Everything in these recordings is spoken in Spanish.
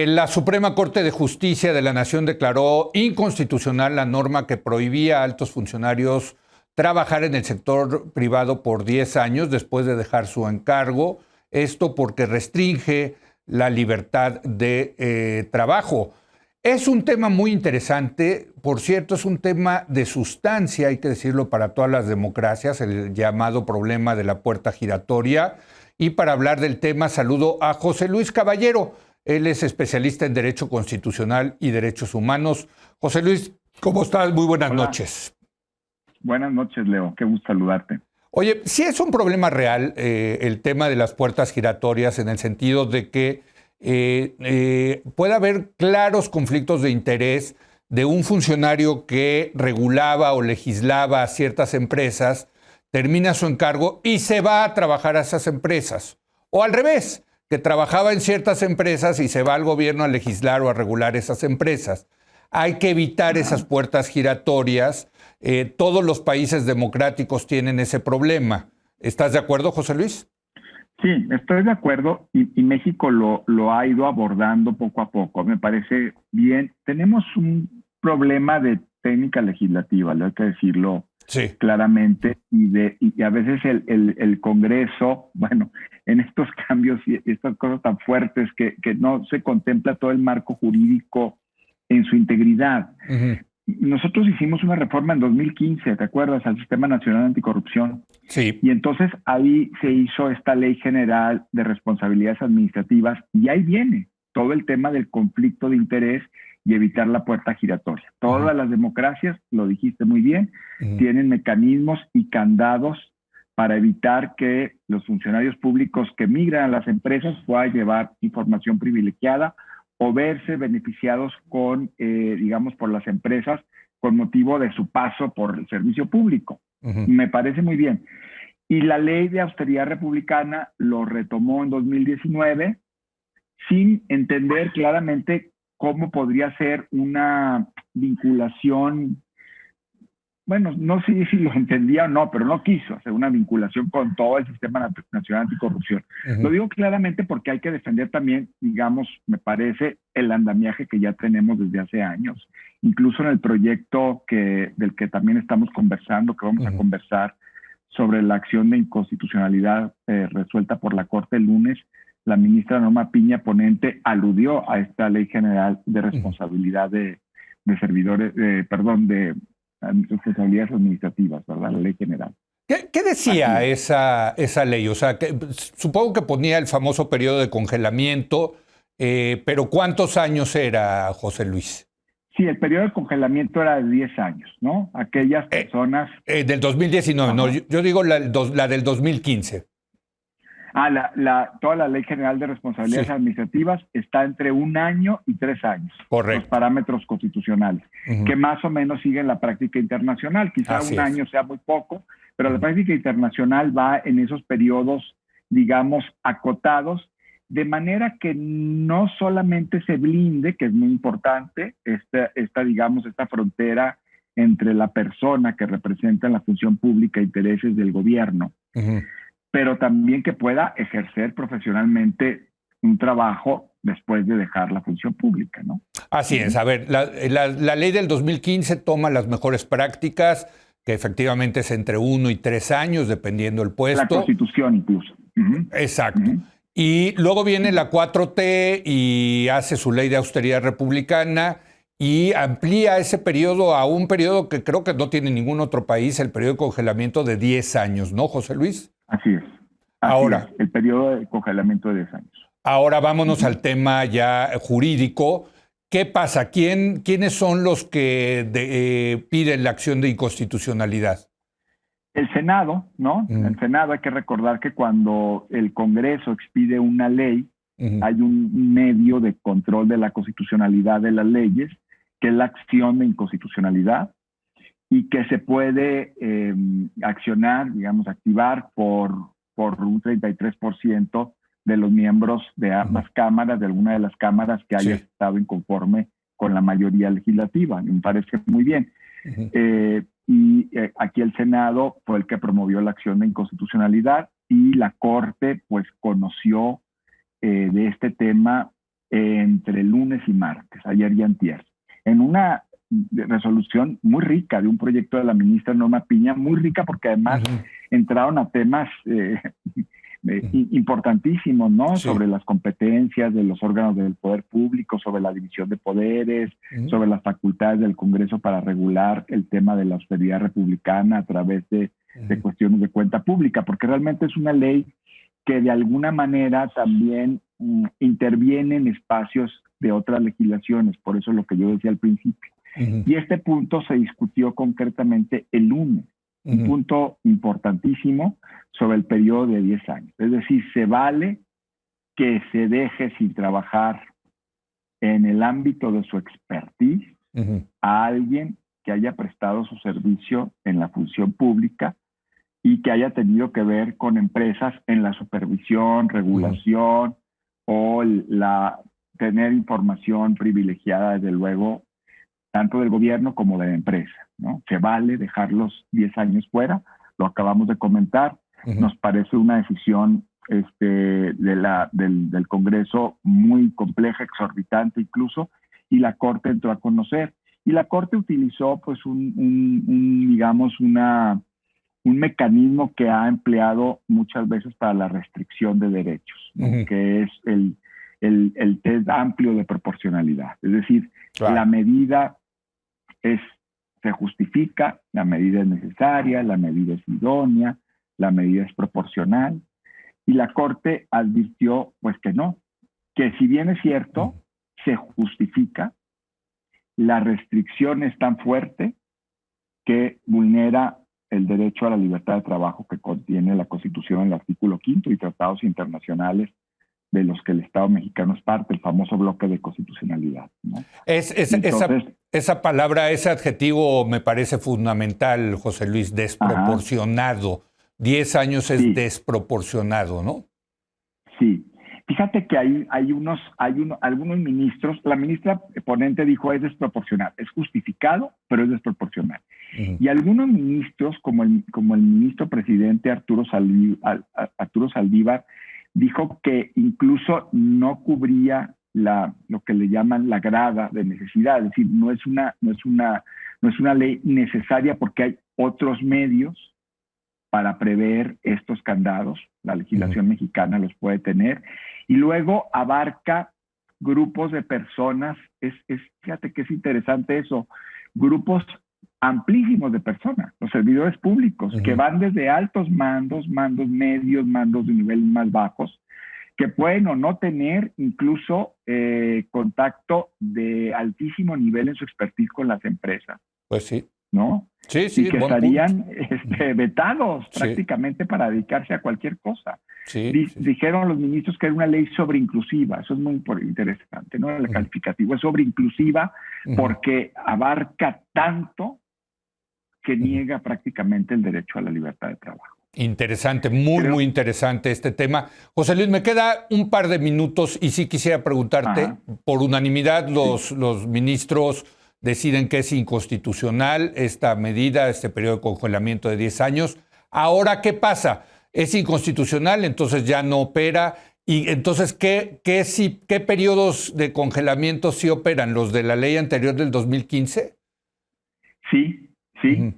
La Suprema Corte de Justicia de la Nación declaró inconstitucional la norma que prohibía a altos funcionarios trabajar en el sector privado por 10 años después de dejar su encargo. Esto porque restringe la libertad de trabajo. Es un tema muy interesante, por cierto, es un tema de sustancia, hay que decirlo, para todas las democracias, el llamado problema de la puerta giratoria. Y para hablar del tema, saludo a José Luis Caballero. Él es especialista en Derecho Constitucional y Derechos Humanos. José Luis, ¿cómo estás? Muy buenas noches. Buenas noches, Leo. Qué gusto saludarte. Oye, sí es un problema real el tema de las puertas giratorias en el sentido de que puede haber claros conflictos de interés de un funcionario que regulaba o legislaba a ciertas empresas, termina su encargo y se va a trabajar a esas empresas. O al revés, que trabajaba en ciertas empresas y se va al gobierno a legislar o a regular esas empresas. Hay que evitar esas puertas giratorias. Todos los países democráticos tienen ese problema. ¿Estás de acuerdo, José Luis? Sí, estoy de acuerdo y México lo ha ido abordando poco a poco. Me parece bien. Tenemos un problema de técnica legislativa, hay que decirlo claramente, y a veces el Congreso, bueno, en estos cambios y estas cosas tan fuertes que no se contempla todo el marco jurídico en su integridad. Nosotros hicimos una reforma en 2015, ¿te acuerdas? Al Sistema Nacional Anticorrupción. Sí. Y entonces ahí se hizo esta Ley General de Responsabilidades Administrativas y ahí viene todo el tema del conflicto de interés y evitar la puerta giratoria. Todas las democracias, lo dijiste muy bien, tienen mecanismos y candados para evitar que los funcionarios públicos que migran a las empresas puedan llevar información privilegiada o verse beneficiados con, digamos, por las empresas con motivo de su paso por el servicio público. Me parece muy bien. Y la ley de austeridad republicana lo retomó en 2019 sin entender claramente cómo podría ser una vinculación. Bueno, no sé si lo entendía o no, pero no quiso hacer una vinculación con todo el Sistema Nacional Anticorrupción. Lo digo claramente porque hay que defender también, digamos, me parece, el andamiaje que ya tenemos desde hace años. Incluso en el proyecto del que también estamos conversando, que vamos a conversar sobre la acción de inconstitucionalidad resuelta por la Corte el lunes, la ministra Norma Piña, ponente, aludió a esta Ley General de Responsabilidad de servidores, de responsabilidades administrativas, ¿verdad? La Ley General. ¿Qué decía esa ley? O sea, supongo que ponía el famoso periodo de congelamiento, pero ¿cuántos años era, José Luis? Sí, el periodo de congelamiento era de 10 años, ¿no? Aquellas personas... del 2019, no, yo digo la del 2015. Toda la Ley General de Responsabilidades Administrativas está entre 1 año y 3 años. Correcto. Los parámetros constitucionales, que más o menos siguen la práctica internacional. Quizá un año sea muy poco, pero la práctica internacional va en esos periodos, digamos, acotados, de manera que no solamente se blinde, que es muy importante, esta frontera entre la persona que representa en la función pública e intereses del gobierno, pero también que pueda ejercer profesionalmente un trabajo después de dejar la función pública, ¿no? Así es. A ver, la ley del 2015 toma las mejores prácticas, que efectivamente es entre 1 y 3 años, dependiendo del puesto. La Constitución incluso. Exacto. Y luego viene la 4T y hace su ley de austeridad republicana y amplía ese periodo a un periodo que creo que no tiene ningún otro país, el periodo de congelamiento de 10 años, ¿no, José Luis? Así es. Ahora, el periodo de congelamiento de 10 años. Ahora vámonos al tema ya jurídico. ¿Qué pasa? ¿Quiénes son los que piden la acción de inconstitucionalidad? El Senado, ¿no? El Senado, hay que recordar que cuando el Congreso expide una ley, hay un medio de control de la constitucionalidad de las leyes, que es la acción de inconstitucionalidad, y que se puede accionar, digamos, activar por un 33% de los miembros de ambas cámaras, de alguna de las cámaras que haya estado inconforme con la mayoría legislativa. Me parece muy bien. Aquí el Senado fue el que promovió la acción de inconstitucionalidad y la Corte pues conoció de este tema entre lunes y martes, ayer y antier, en una resolución muy rica de un proyecto de la ministra Norma Piña, muy rica porque además entraron a temas importantísimos, ¿no? Sí. Sobre las competencias de los órganos del poder público, sobre la división de poderes, sobre las facultades del Congreso para regular el tema de la austeridad republicana a través de cuestiones de cuenta pública, porque realmente es una ley que de alguna manera también interviene en espacios de otras legislaciones, por eso es lo que yo decía al principio. Y este punto se discutió concretamente el lunes, un punto importantísimo sobre el periodo de 10 años. Es decir, se vale que se deje sin trabajar en el ámbito de su expertise a alguien que haya prestado su servicio en la función pública y que haya tenido que ver con empresas en la supervisión, regulación o tener información privilegiada, desde luego, tanto del gobierno como de la empresa, ¿no? Se vale dejarlos 10 años fuera, lo acabamos de comentar, nos parece una decisión del Congreso muy compleja, exorbitante incluso, y la Corte entró a conocer. Y la Corte utilizó pues digamos, un mecanismo que ha empleado muchas veces para la restricción de derechos, ¿no? Que es el test amplio de proporcionalidad. Es decir, la medida se justifica, la medida es necesaria, la medida es idónea, la medida es proporcional. Y la Corte advirtió pues que no, que si bien es cierto, se justifica, la restricción es tan fuerte que vulnera el derecho a la libertad de trabajo que contiene la Constitución en el artículo 5 y tratados internacionales de los que el Estado mexicano es parte, el famoso bloque de constitucionalidad, ¿no? Esa palabra, ese adjetivo me parece fundamental, José Luis, desproporcionado. 10 años es desproporcionado, ¿no? Sí. Fíjate que hay algunos ministros, la ministra ponente dijo es desproporcional, es justificado, pero es desproporcional. Y algunos ministros, como el ministro presidente Arturo Saldívar, dijo que incluso no cubría lo que le llaman la grada de necesidad, es decir, no es una ley necesaria porque hay otros medios para prever estos candados, la legislación mexicana los puede tener, y luego abarca grupos de personas, fíjate que es interesante eso, grupos amplísimos de personas, los servidores públicos, que van desde altos mandos, mandos medios, mandos de niveles más bajos, que pueden o no tener incluso contacto de altísimo nivel en su expertise con las empresas. Pues sí. ¿No? Sí, sí, y que estarían vetados prácticamente para dedicarse a cualquier cosa. Dijeron los ministros que era una ley sobreinclusiva, eso es muy interesante, ¿no? El calificativo es sobreinclusiva porque abarca tanto que niega prácticamente el derecho a la libertad de trabajo. Interesante, muy interesante este tema. José Luis, me queda un par de minutos y sí quisiera preguntarte, por unanimidad los ministros deciden que es inconstitucional esta medida, este periodo de congelamiento de 10 años. Ahora, ¿qué pasa? Es inconstitucional, entonces ya no opera. Y entonces, ¿qué periodos de congelamiento sí operan? ¿Los de la ley anterior del 2015? Sí,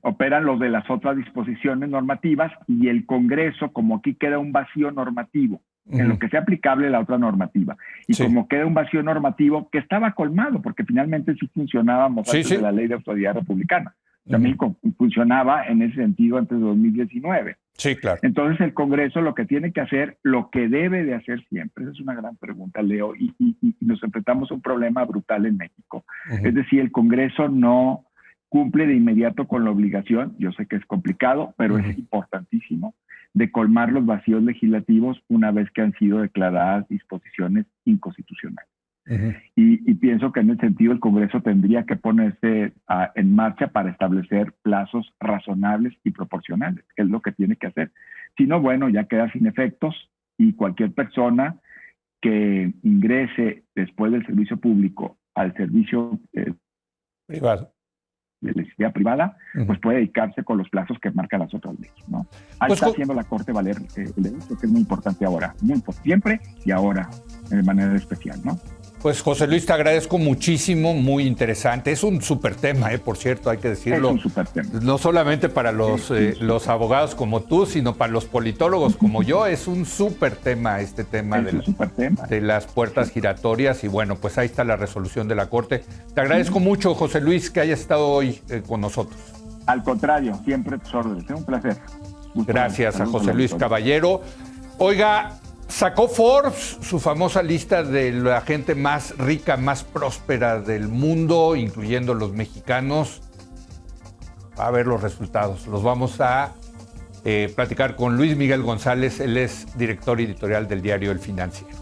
operan los de las otras disposiciones normativas y el Congreso, como aquí queda un vacío normativo, en lo que sea aplicable la otra normativa. Y como queda un vacío normativo que estaba colmado, porque finalmente sí funcionábamos antes de la ley de autoridad republicana. También funcionaba en ese sentido antes de 2019. Sí, claro. Entonces el Congreso lo que tiene que hacer, lo que debe de hacer siempre, esa es una gran pregunta, Leo, y nos enfrentamos a un problema brutal en México. Es decir, el Congreso no cumple de inmediato con la obligación, yo sé que es complicado, pero es importantísimo, de colmar los vacíos legislativos una vez que han sido declaradas disposiciones inconstitucionales. Y pienso que en ese sentido el Congreso tendría que ponerse en marcha para establecer plazos razonables y proporcionales, que es lo que tiene que hacer. Si no, bueno, ya queda sin efectos y cualquier persona que ingrese después del servicio público al servicio privado, de electricidad privada, pues puede dedicarse con los plazos que marcan las otras leyes, ¿no? Ahí está haciendo la Corte valer el derecho, que es muy importante ahora, muy importante, siempre y ahora, de manera especial, ¿no? Pues José Luis, te agradezco muchísimo, muy interesante. Es un súper tema, por cierto, hay que decirlo. Es un súper tema. No solamente para los abogados como tú, sino para los politólogos como yo. Es un súper tema este tema de las puertas giratorias. Y bueno, pues ahí está la resolución de la Corte. Te agradezco mucho, José Luis, que hayas estado hoy con nosotros. Al contrario, siempre tus órdenes. Es un placer. Gracias a José Luis Caballero. Oiga, sacó Forbes su famosa lista de la gente más rica, más próspera del mundo, incluyendo los mexicanos. Va a ver los resultados. Los vamos a platicar con Luis Miguel González. Él es director editorial del diario El Financiero.